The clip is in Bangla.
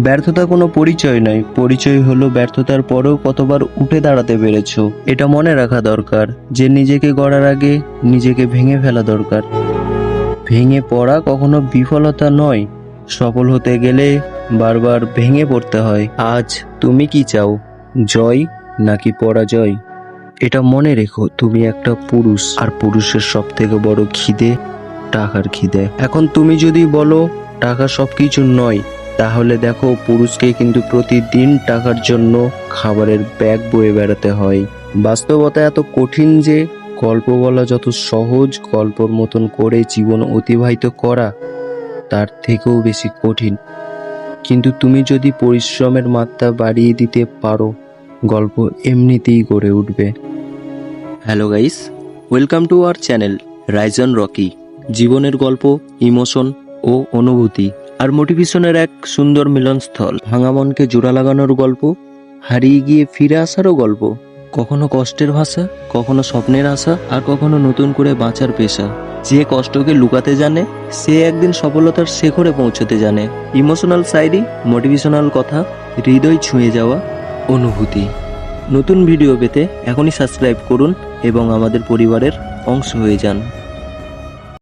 ব্যর্থতা কোনো পরিচয় নয়, পরিচয় হলো ব্যর্থতার পরেও কতবার উঠে দাঁড়াতে পেরেছো। এটা মনে রাখা দরকার যে নিজেকে গড়ার আগে নিজেকে ভেঙে ফেলা দরকার। ভেঙে পড়া কখনো বিফলতা নয়, সফল হতে গেলে বারবার ভেঙে পড়তে হয়। আজ তুমি কি চাও, জয় নাকি পরাজয়? এটা মনে রেখো, তুমি একটা পুরুষ, আর পুরুষের সব থেকে বড় খিদে টাকার খিদে। এখন তুমি যদি বলো টাকা সবকিছু নয়, তাহলে দেখো পুরুষকে কিন্তু প্রতিদিন টাকার জন্য খাবারের ব্যাগ বয়ে বেড়াতে হয়। বাস্তবতা এত কঠিন যে গল্প বলা যত সহজ, গল্পর মতন করে জীবন অতিবাহিত করা তার থেকেও বেশি কঠিন। কিন্তু তুমি যদি পরিশ্রমের মাত্রা বাড়িয়ে দিতে পারো, গল্প এমনিতেই গড়ে উঠবে। Hello guys, welcome to our channel rise on Rocky. জীবনের গল্প, ইমোশন ও অনুভূতি আর মোটিভেশনের এক সুন্দর মিলনস্থল। ভাঙা মনকে জোড়া লাগানোর গল্প, হারিয়ে গিয়ে ফিরে আসারও গল্প। কখনো কষ্টের ভাষা, কখনো স্বপ্নের আশা, আর কখনো নতুন করে বাঁচার পেশা। যে কষ্টকে লুকাতে জানে সে একদিন সফলতার শেখরে পৌঁছতে জানে। ইমোশনাল সাইডি, মোটিভেশনাল কথা, হৃদয় ছুঁয়ে যাওয়া অনুভূতি। নতুন ভিডিও পেতে এখনই সাবস্ক্রাইব করুন এবং আমাদের পরিবারের অংশ হয়ে যান।